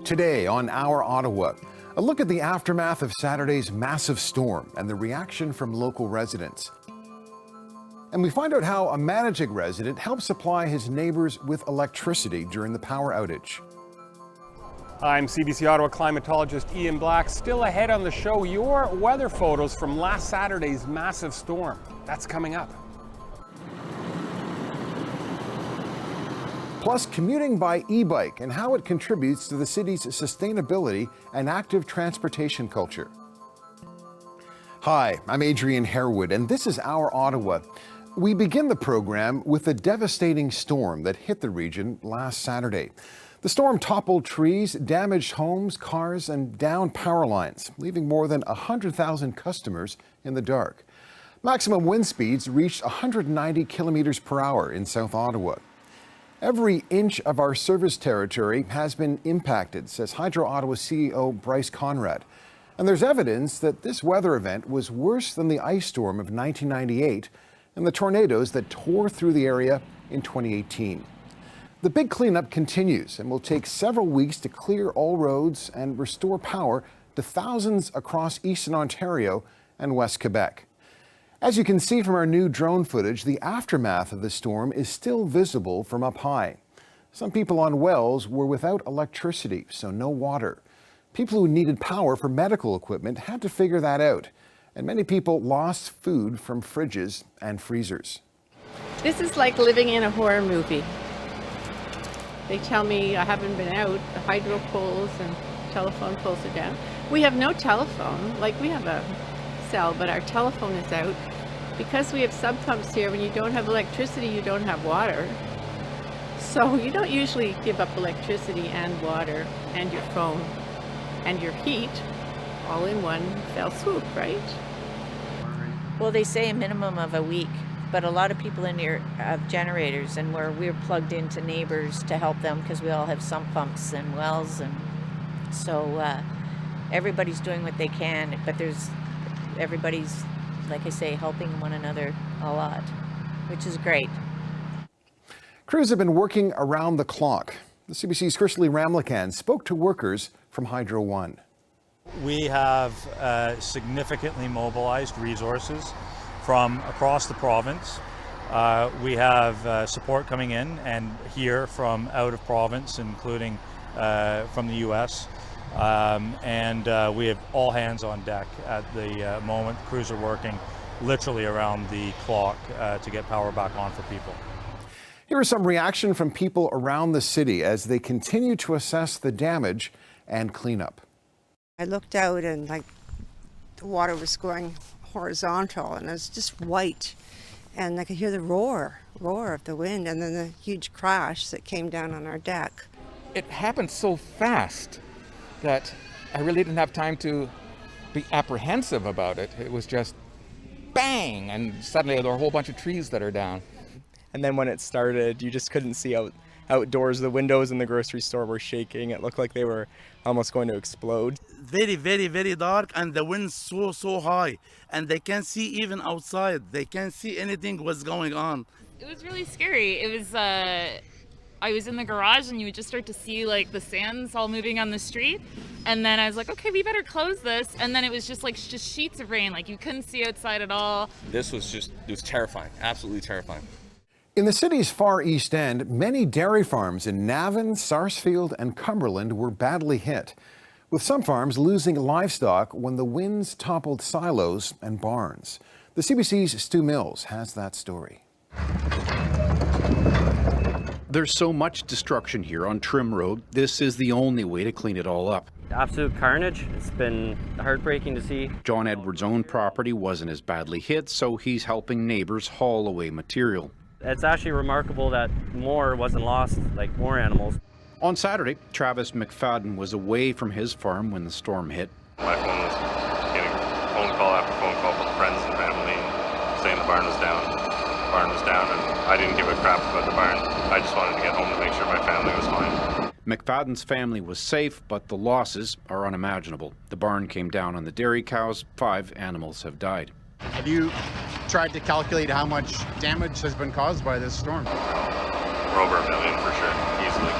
Today on Our Ottawa, a look at the aftermath of Saturday's massive storm and the reaction from local residents. And we find out how a Manotick resident helped supply his neighbours with electricity during the power outage. I'm CBC Ottawa climatologist Ian Black. Still ahead on the show, your weather photos from last Saturday's massive storm. That's coming up. Plus, commuting by e-bike and how it contributes to the city's sustainability and active transportation culture. Hi, I'm Adrian Harewood, and this is Our Ottawa. We begin the program with a devastating storm that hit the region last Saturday. The storm toppled trees, damaged homes, cars, and downed power lines, leaving more than 100,000 customers in the dark. Maximum wind speeds reached 190 kilometers per hour in South Ottawa. Every inch of our service territory has been impacted, says Hydro Ottawa CEO Bryce Conrad. And there's evidence that this weather event was worse than the ice storm of 1998 and the tornadoes that tore through the area in 2018. The big cleanup continues and will take several weeks to clear all roads and restore power to thousands across eastern Ontario and West Quebec. As you can see from our new drone footage, the aftermath of the storm is still visible from up high. Some people on wells were without electricity, so no water. People who needed power for medical equipment had to figure that out, and many people lost food from fridges and freezers. This is like living in a horror movie. They tell me I haven't been out, the hydro poles and telephone poles are down. We have no telephone, like we have a cell, but our telephone is out. Because we have sub pumps here, when you don't have electricity, you don't have water. So you don't usually give up electricity and water and your phone and your heat all in one fell swoop, right? Well, they say a minimum of a week, but a lot of people in here have generators, and we're plugged into neighbours to help them because we all have sump pumps and wells, and so everybody's doing what they can, but everybody's, like I say, helping one another a lot, which is great. Crews have been working around the clock. The CBC's Chrisley Ramlakan spoke to workers from Hydro One. We have significantly mobilized resources from across the province. We have support coming in and here from out of province, including from the US. We have all hands on deck at the moment. Crews are working literally around the clock to get power back on for people. Here is some reaction from people around the city as they continue to assess the damage and cleanup. I looked out and the water was going horizontal and it was just white, and I could hear the roar of the wind and then the huge crash that came down on our deck. It happened so fast that I really didn't have time to be apprehensive about it. It was just bang, and suddenly there are a whole bunch of trees that are down. And then when it started, you just couldn't see outdoors. The windows in the grocery store were shaking. It looked like they were almost going to explode. Very, very, very dark, and the wind's so high, and they can't see even outside. They can't see anything what's going on. It was really scary. It was I was in the garage and you would just start to see like the sands all moving on the street, and then I was like, okay, we better close this, and then it was just sheets of rain, like you couldn't see outside at all. This was it was terrifying, absolutely terrifying. In the city's far east end, many dairy farms in Navan, Sarsfield and Cumberland were badly hit, with some farms losing livestock when the winds toppled silos and barns. The CBC's Stu Mills has that story. There's so much destruction here on Trim Road, this is the only way to clean it all up. Absolute carnage. It's been heartbreaking to see. John Edwards' own property wasn't as badly hit, so he's helping neighbours haul away material. It's actually remarkable that more wasn't lost, like more animals. On Saturday, Travis McFadden was away from his farm when the storm hit. My phone was getting phone call after phone call from friends and family saying the barn was down. The barn was down, and I didn't give a crap about the barn. I just wanted to get home to make sure my family was fine. McFadden's family was safe, but the losses are unimaginable. The barn came down on the dairy cows. 5 animals have died. Have you tried to calculate how much damage has been caused by this storm? We're over $1 million for sure, easily.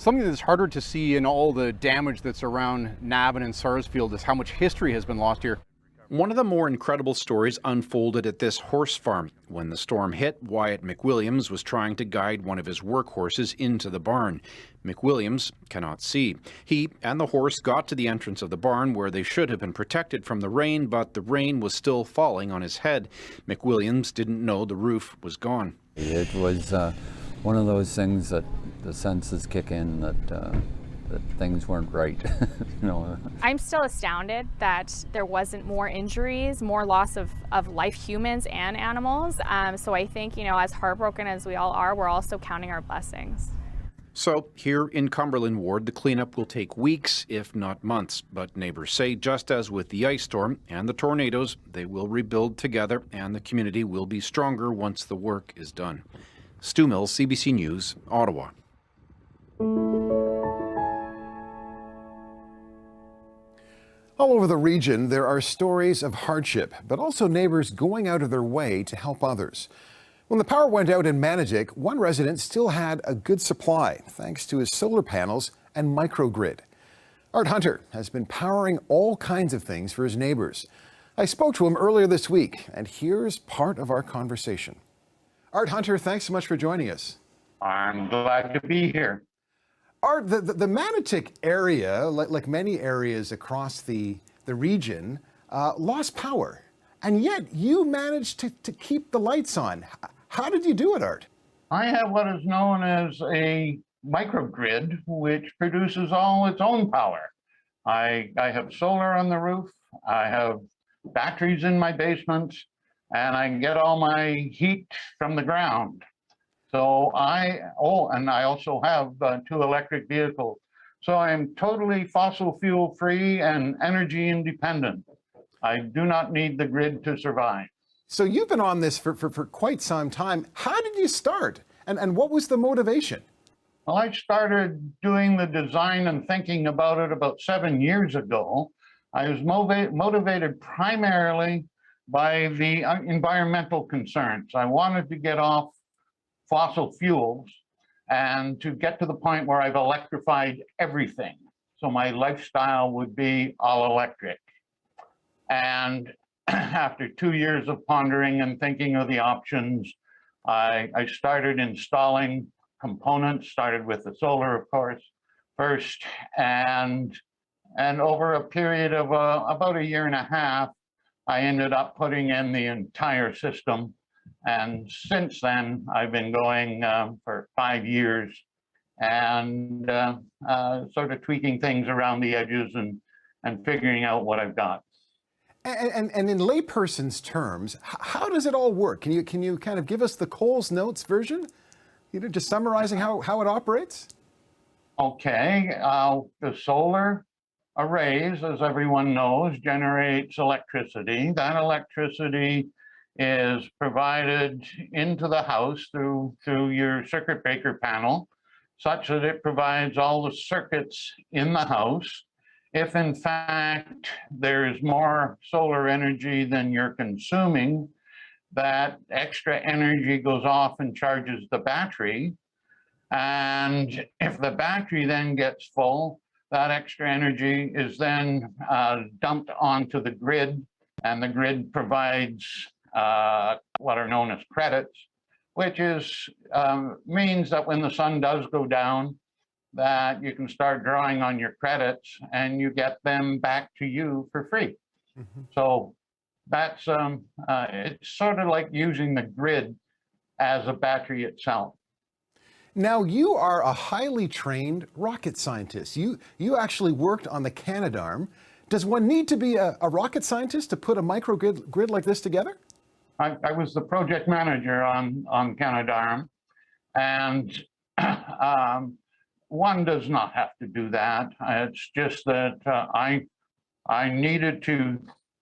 Something that's harder to see in all the damage that's around Navan and Sarsfield is how much history has been lost here. One of the more incredible stories unfolded at this horse farm. When the storm hit, Wyatt McWilliams was trying to guide one of his workhorses into the barn. McWilliams cannot see. He and the horse got to the entrance of the barn where they should have been protected from the rain, but the rain was still falling on his head. McWilliams didn't know the roof was gone. It was one of those things that the senses kick in that things weren't right. You know. I'm still astounded that there wasn't more injuries, more loss of life, humans and animals. So I think, you know, as heartbroken as we all are, we're also counting our blessings. So here in Cumberland Ward, the cleanup will take weeks, if not months. But neighbours say, just as with the ice storm and the tornadoes, they will rebuild together and the community will be stronger once the work is done. Stu Mills, CBC News, Ottawa. All over the region, there are stories of hardship, but also neighbours going out of their way to help others. When the power went out in Manotick, one resident still had a good supply, thanks to his solar panels and microgrid. Art Hunter has been powering all kinds of things for his neighbours. I spoke to him earlier this week, and here's part of our conversation. Art Hunter, thanks so much for joining us. I'm glad to be here. Art, the Manotick area, like many areas across the region, lost power, and yet you managed to keep the lights on. How did you do it, Art? I have what is known as a microgrid, which produces all its own power. I have solar on the roof, I have batteries in my basement, and I get all my heat from the ground. So and I also have 2 electric vehicles. So I'm totally fossil fuel free and energy independent. I do not need the grid to survive. So you've been on this for quite some time. How did you start? And what was the motivation? Well, I started doing the design and thinking about it about 7 years ago. I was motivated primarily by the environmental concerns. I wanted to get off fossil fuels and to get to the point where I've electrified everything. So my lifestyle would be all electric. And after 2 years of pondering and thinking of the options, I started installing components, started with the solar, of course, first. And over a period of about 1.5 years, I ended up putting in the entire system. And since then, I've been going for 5 years and sort of tweaking things around the edges and figuring out what I've got. And in layperson's terms, how does it all work? Can you kind of give us the Coles Notes version? You know, just summarizing how it operates? Okay, the solar arrays, as everyone knows, generates electricity. That electricity is provided into the house through your circuit breaker panel, such that it provides all the circuits in the house. If in fact there's more solar energy than you're consuming, that extra energy goes off and charges the battery. And if the battery then gets full, that extra energy is then dumped onto the grid, and the grid provides what are known as credits, which means that when the sun does go down, that you can start drawing on your credits and you get them back to you for free. Mm-hmm. So that's it's sort of like using the grid as a battery itself. Now, you are a highly trained rocket scientist. You actually worked on the Canadarm. Does one need to be a rocket scientist to put a microgrid like this together? I was the project manager on Canadarm, and one does not have to do that. It's just that I needed to,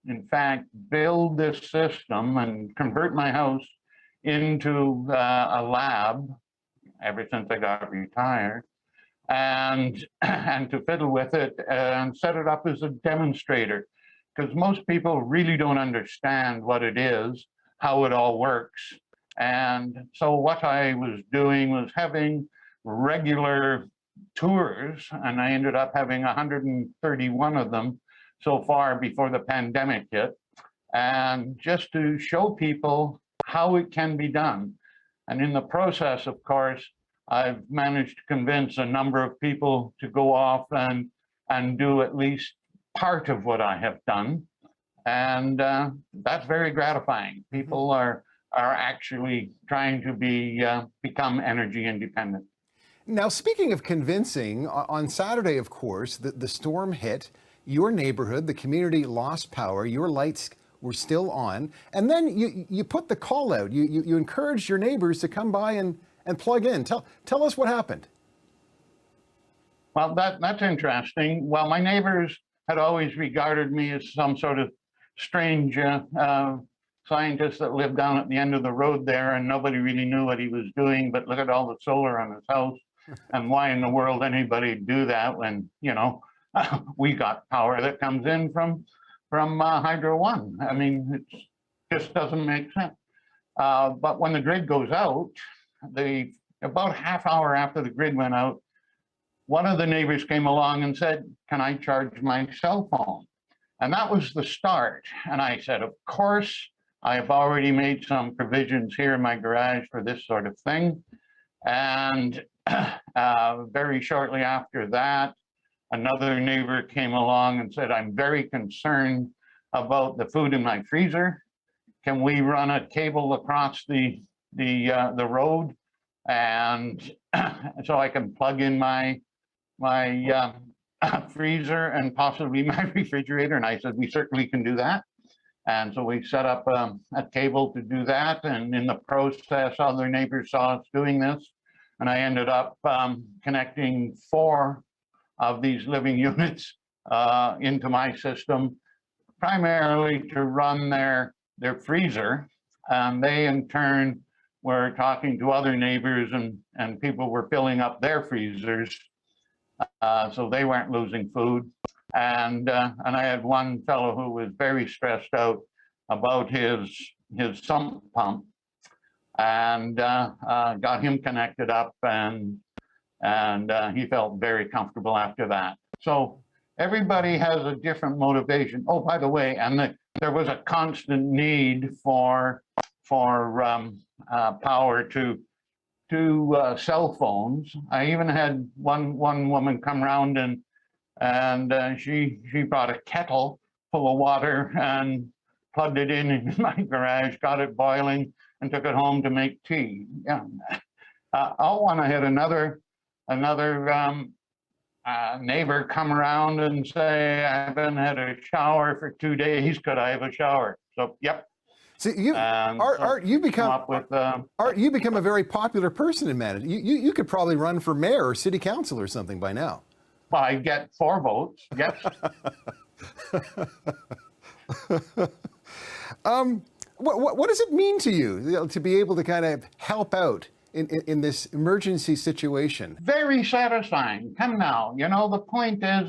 in fact, build this system and convert my house into a lab ever since I got retired, and to fiddle with it and set it up as a demonstrator, because most people really don't understand what it is, how it all works. And so what I was doing was having regular tours, and I ended up having 131 of them so far before the pandemic hit, and just to show people how it can be done. And in the process, of course, I've managed to convince a number of people to go off and do at least part of what I have done. And that's very gratifying. People are actually trying to become energy independent. Now, speaking of convincing, on Saturday, of course, the storm hit your neighborhood, the community lost power, your lights were still on, and then you put the call out. You encouraged your neighbors to come by and plug in. Tell us what happened. Well, that's interesting. Well, my neighbors had always regarded me as some sort of strange scientist that lived down at the end of the road there, and nobody really knew what he was doing. But look at all the solar on his house, and why in the world anybody do that when, you know, we got power that comes in from Hydro One. I mean, it just doesn't make sense. But when the grid goes out, about half hour after the grid went out, one of the neighbors came along and said, "Can I charge my cell phone?" And that was the start. And I said, "Of course, I have already made some provisions here in my garage for this sort of thing." And very shortly after that, another neighbor came along and said, "I'm very concerned about the food in my freezer. Can we run a cable across the road, and so I can plug in my freezer and possibly my refrigerator?" And I said, "We certainly can do that." And so we set up a cable to do that. And in the process, other neighbors saw us doing this. And I ended up connecting 4 of these living units into my system, primarily to run their freezer. And they in turn were talking to other neighbors, and people were filling up their freezers, so they weren't losing food. And I had one fellow who was very stressed out about his sump pump, and got him connected up, and he felt very comfortable after that. So everybody has a different motivation. Oh, by the way, and there was a constant need for power to cell phones. I even had one woman come round and she brought a kettle full of water and plugged it in my garage, got it boiling, and took it home to make tea. Yeah. I had another neighbor come around and say, "I haven't had a shower for 2 days. Could I have a shower?" So, yep. See, Art, you become a very popular person in Manotick. You could probably run for mayor or city council or something by now. Well, I get 4 votes. Yes. What does it mean to you to be able to kind of help out in this emergency situation? Very satisfying. Come now, you know, the point is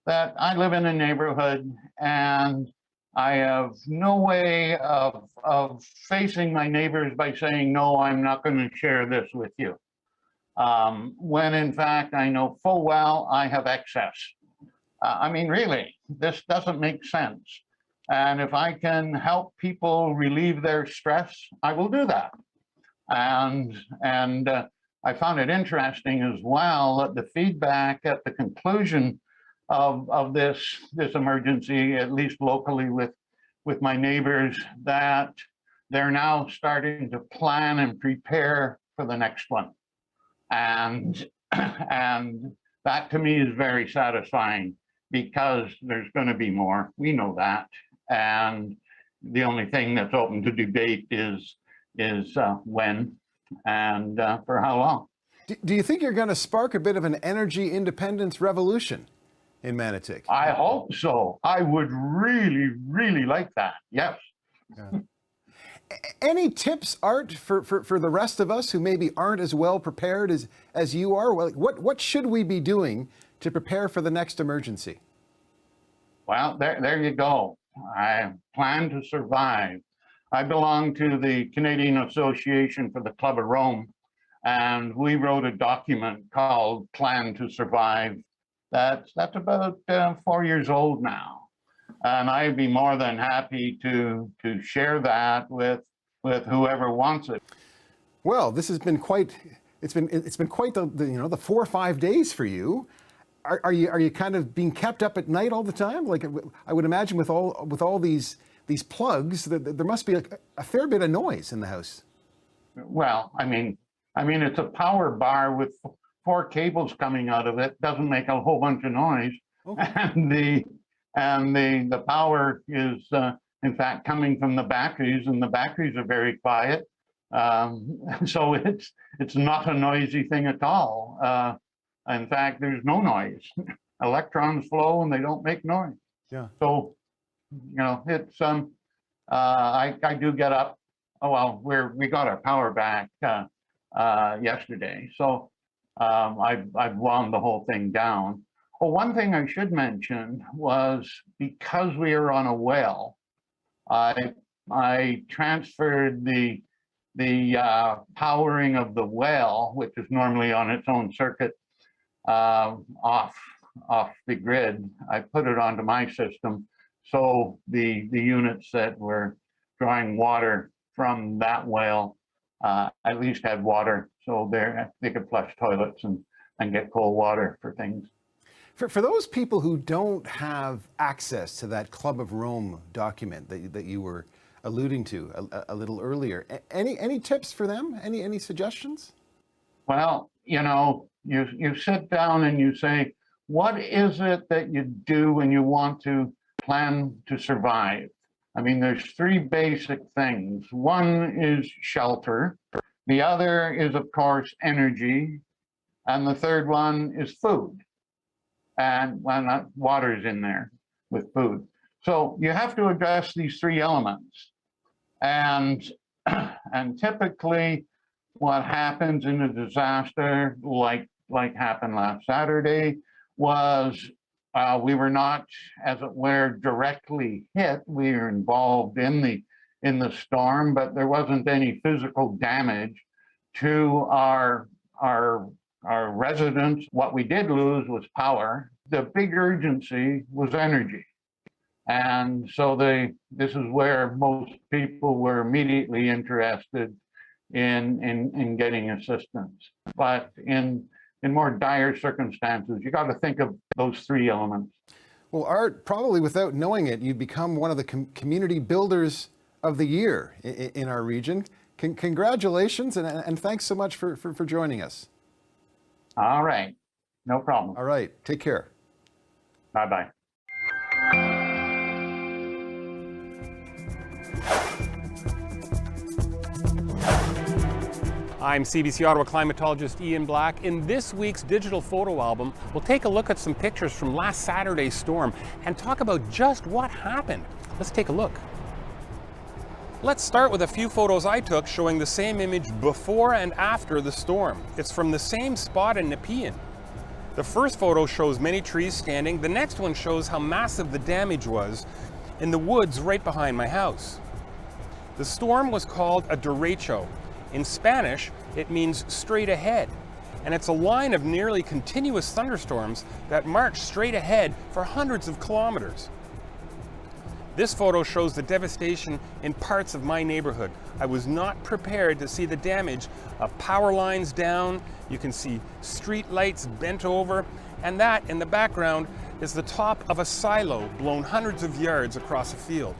that I live in a neighborhood and I have no way of facing my neighbors by saying, "No, I'm not going to share this with you." When in fact, I know full well I have excess. I mean, really, this doesn't make sense. And if I can help people relieve their stress, I will do that. And I found it interesting as well that the feedback at the conclusion of this emergency, at least locally with my neighbors, that they're now starting to plan and prepare for the next one. And that to me is very satisfying, because there's going to be more. We know that. And the only thing that's open to debate is when and for how long. Do you think you're going to spark a bit of an energy independence revolution in Manotick? I hope so. I would really, really like that. Yes. Yeah. Any tips, Art, for the rest of us who maybe aren't as well prepared as you are? What should we be doing to prepare for the next emergency? Well, there you go. I plan to survive. I belong to the Canadian Association for the Club of Rome, and we wrote a document called Plan to Survive. That's about 4 years old now. And I'd be more than happy to share that with whoever wants it. Well, this has been quite, it's been quite the you know, the 4 or 5 days for you. Are you kind of being kept up at night all the time? Like, I would imagine with all these plugs, there must be a fair bit of noise in the house. Well, I mean, it's a power bar with 4 cables coming out of it. Doesn't make a whole bunch of noise. Okay. And the power is in fact coming from the batteries, and the batteries are very quiet. So it's not a noisy thing at all. In fact, there's no noise. Electrons flow and they don't make noise. Yeah. So, you know, it's I do get up. Oh well, we got our power back yesterday, so I've wound the whole thing down. Well, one thing I should mention was, because we are on a well, I transferred the powering of the well, which is normally on its own circuit, off the grid. I put it onto my system, so the units that were drawing water from that well at least had water, so they could flush toilets and get cold water for things. For those people who don't have access to that Club of Rome document that you were alluding to a little earlier, any tips for them? Any suggestions? Well, you know, you sit down and you say, what is it that you do when you want to plan to survive? I mean, there's 3 basic things. One is shelter. The other is, of course, energy. And the third one is food. And water is in there with food. So you have to address these 3 elements. And typically what happens in a disaster like happened last Saturday was we were not, as it were, directly hit. We were involved in the storm, but there wasn't any physical damage to our residents. What we did lose was power. The big urgency was energy. And so this is where most people were immediately interested in getting assistance. But in more dire circumstances, you got to think of those 3 elements. Well, Art, probably without knowing it, you've become one of the community builders of the year in our region. Congratulations, and thanks so much for joining us. All right, no problem. All right, take care. Bye-bye. I'm CBC Ottawa climatologist Ian Black. In this week's digital photo album, we'll take a look at some pictures from last Saturday's storm and talk about just what happened. Let's take a look. Let's start with a few photos I took showing the same image before and after the storm. It's from the same spot in Nepean. The first photo shows many trees standing. The next one shows how massive the damage was in the woods right behind my house. The storm was called a derecho. In Spanish, it means straight ahead, and it's a line of nearly continuous thunderstorms that march straight ahead for hundreds of kilometers. This photo shows the devastation in parts of my neighborhood. I was not prepared to see the damage of power lines down. You can see street lights bent over, and that in the background is the top of a silo blown hundreds of yards across a field.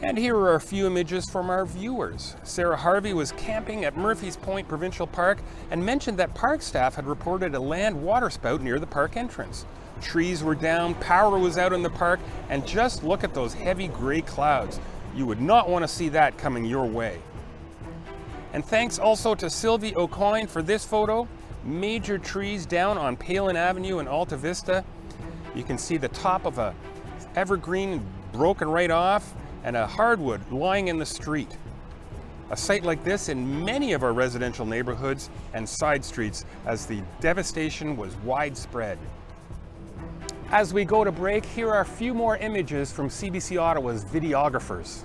And here are a few images from our viewers. Sarah Harvey was camping at Murphy's Point Provincial Park and mentioned that park staff had reported a land water spout near the park entrance. Trees were down, power was out in the park, and just look at those heavy gray clouds. You would not want to see that coming your way. And thanks also to Sylvie O'Coin for this photo. Major trees down on Palin Avenue in Alta Vista. You can see the top of a evergreen broken right off, and a hardwood lying in the street. A sight like this in many of our residential neighborhoods and side streets as the devastation was widespread. As we go to break, here are a few more images from CBC Ottawa's videographers.